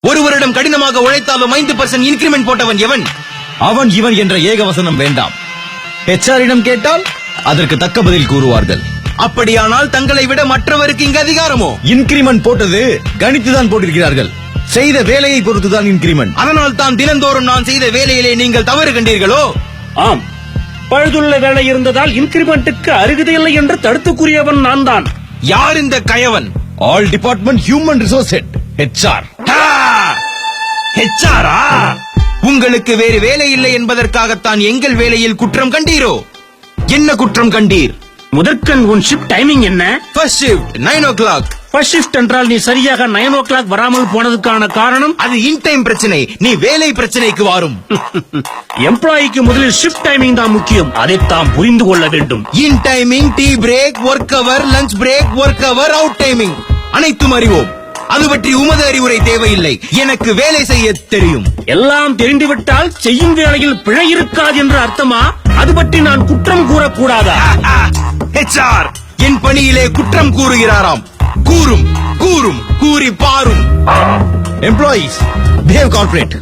ஒரு வருடம் கடினமாக உழைத்தாலும் 5% இன்கிரிமெண்ட் போட்டவன் எவன்? அவன் இவன் என்ற ஏகவசனம் வேண்டாம். HR-இடம் கேட்டால் அதற்கு தக்க பதில் கூறுவார்கள். அப்படியானால் தங்களை விட மற்றவருக்கு இங்கு அதிகாரமோ? இன்கிரிமெண்ட் போட்டது கணித்துதான் போட்டிருக்கிறார்கள். செய்த வேலையை பொறுத்துதான் இன்கிரிமெண்ட். அதனால் தான் தினந்தோறும் நான் செய்த வேலையிலே நீங்கள் தவறு கண்டீர்களோ? ஆம், பழுதுள்ள வேலை இருந்ததால் இன்கிரிமெண்ட்டுக்கு அருகதையில்லை என்று தடுத்து கூறியவன் நான் தான். யார் இந்த கயவன்? All department human resource head HR. HR-ஆ? உங்களுக்கு வேறு வேலை இல்லை என்பதற்காகத்தான் எங்கள் வேலையில் குற்றம் கண்டீரோ? என்ன குற்றம் கண்டீர்? முதற்கண் உன் ஷிப்ட் டைமிங் என்ன? First shift 9 o'clock. First shift என்றால் நீ சரியாக 9 o'clock வராமல் போனதுக்கான காரணம்? அது இன் டைம் பிரச்சனை, நீ வேலை பிரச்சனைக்கு வாரும். எம்ப்ளாயிக்கு முதலில் ஷிஃப்ட் டைமிங் தான் முக்கியம், அதைத்தான் புரிந்து கொள்ள வேண்டும். இன் டைமிங், டீ பிரேக், ஒர்க் அவர், லஞ்ச் பிரேக், ஒர்க் அவர், அவுட் டைமிங் அனைத்தும் அறிவோம். அது பற்றி உமது அறிவுரை தேவையில்லை. எனக்கு வேலை செய்ய தெரியும். எல்லாம் தெரிந்துவிட்டால் செய்யும் வேலையில் பிழை இருக்காது என்று அர்த்தமா? அது பற்றி நான் குற்றம் கூறக்கூடாதா? HR என் பணியிலே குற்றம் கூறுகிறாராம். கூறும் கூறும் கூறி பாரும். Employees behave corporate.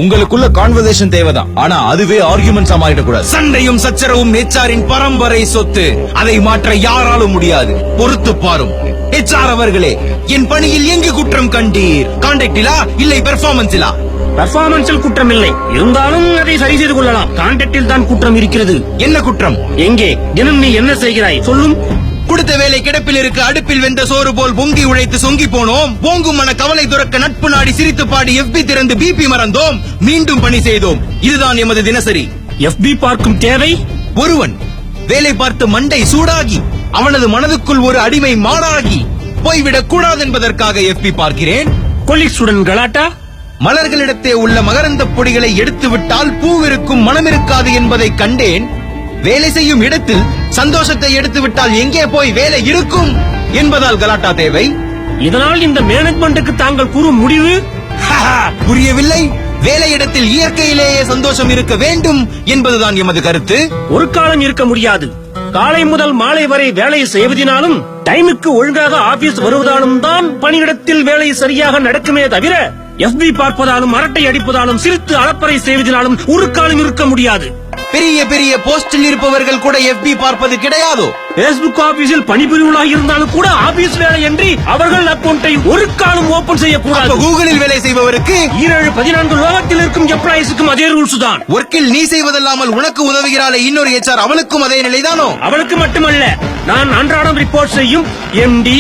உங்களுக்குள்ள கான்வர்சேஷன் தேவைதான், ஆனா அதுவே ஆர்குமெண்ட்ஸா மாறிடக்கூடாது. சண்டையும் சச்சரவும் HR-இன் பரம்பரை சொத்து. அதை மாற்ற யாராலும் முடியாது. பொறுத்து பாரும். HR அவர்களே, என் பணியில் எங்கு குற்றம் கண்டீர்? கான்டாக்டிலா இல்லை பெர்ஃபார்மன்ஸிலா? பெர்ஃபார்மன்ஸில் குற்றம் இல்லை, இருந்தாலும் அதை சரி செய்து கொள்ளலாம். கான்டாக்டில் தான் குற்றம் இருக்கிறது. என்ன குற்றம்? எங்கே தினம் நீ என்ன செய்கிறாய் சொல்லும்? கொடுத்த வேலை கிடப்பில் இருக்க அடுப்பில் வெந்த சோறு போல் பொங்கி உழைத்து சொங்கி போனோம். பொங்கும் மன கவலை துறக்க நட்பு நாடி சிரித்து பாடி FB திறந்து BP மறந்தோம். மீண்டும் பணி செய்தோம். இதுதான் எமது தினசரி. FB பார்க்கும் தேவை? ஒருவன் வேலை பார்த்து மண்டை சூடாகி அவனது மனதுக்குள் ஒரு அடிமை மாடாகி போய்விடக் கூடாது என்பதற்காக FB பார்க்கிறேன். கொலிக்ஸுடன் கலாட்டா? மலர்களிடத்தே உள்ள மகரந்த பொடிகளை எடுத்து விட்டால் பூவிருக்கும் மனமிருக்காது என்பதை கண்டேன். வேலை செய்யும் இடத்தில் சந்தோஷத்தை எடுத்து விட்டால் எங்கே போய் வேலை இருக்கும் என்பதால் கலாட்டா தேவை. இதனால் இந்த மேனேஜ்மெண்ட்டுக்கு தாங்கள் கூறும் முடிவு புரியவில்லை. வேலையிடத்தில் இயற்கையிலேயே சந்தோஷம் இருக்க வேண்டும் என்பதுதான் எமது கருத்து. ஒரு காலம் இருக்க முடியாது. காலை முதல் மாலை வரை வேலை செய்வதினாலும் டைமுக்கு ஒழுங்காக ஆபீஸ் வருவதாலும் தான் பணியிடத்தில் வேலை சரியாக நடக்குமே தவிர FB பார்ப்பதாலும் அரட்டை அடிப்பதாலும் சிரித்து அலப்பறை செய்வதினாலும் ஒரு காலம் இருக்க முடியாது. பெரிய பெரிய போஸ்டில் இருப்பவர்கள் கூட FB பார்ப்பது கிடையாதோ? பேஸ்புக் ஆபீஸில் பணிபுரிவர்களாக இருந்தாலும் கூட ஆபீஸ் வேலை என்று அவர்கள் அக்கௌண்டை ஒரு காலம் ஓபன் செய்யக்கூடாது. கூகுளில் வேலை செய்பவருக்கு 14 லோகத்தில் இருக்கும் எம்ப்ளாயிஸுக்கும் அதே ரூல்ஸ் தான். ஒர்க்கில் நீ செய்வதல்லாமல் உனக்கு உதவுகிறாளே இன்னொரு HR, அவளுக்கும் அதே நிலைதானோ? அவளுக்கு மட்டுமல்ல, நான் அன்றாடம் ரிப்போர்ட் செய்யும் MD,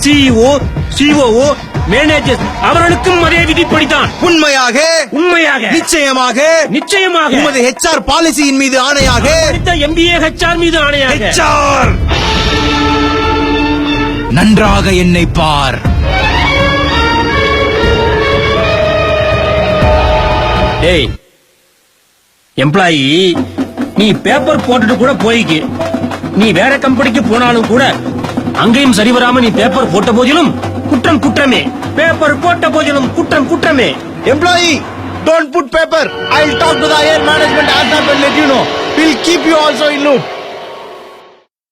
CEO, COO, மேனேஜர் அவர்களுக்கும் அதே விதிப்படிதான். உண்மையாக? உண்மையாக, நிச்சயமாக, நிச்சயமாக. உமது HR பாலிசியின் மீது ஆணையாக, MBA HR மீது ஆணையாக. HR நன்றாக என்னை பார். ஏய் எம்ப்ளாயி, நீ பேப்பர் போட்டுட்டு கூட போய்க்கு. நீ வேற கம்பெனிக்கு போனாலும் கூட அங்கேயும் சரிவராம நீ பேப்பர் போட்ட போதிலும் குற்றம் குற்றமே. பேப்பர் போட்ட போதிலும் குற்றம் குற்றமே. Employee, don't put paper. I'll talk to the higher management ASAP and let you know. We'll keep you also in loop.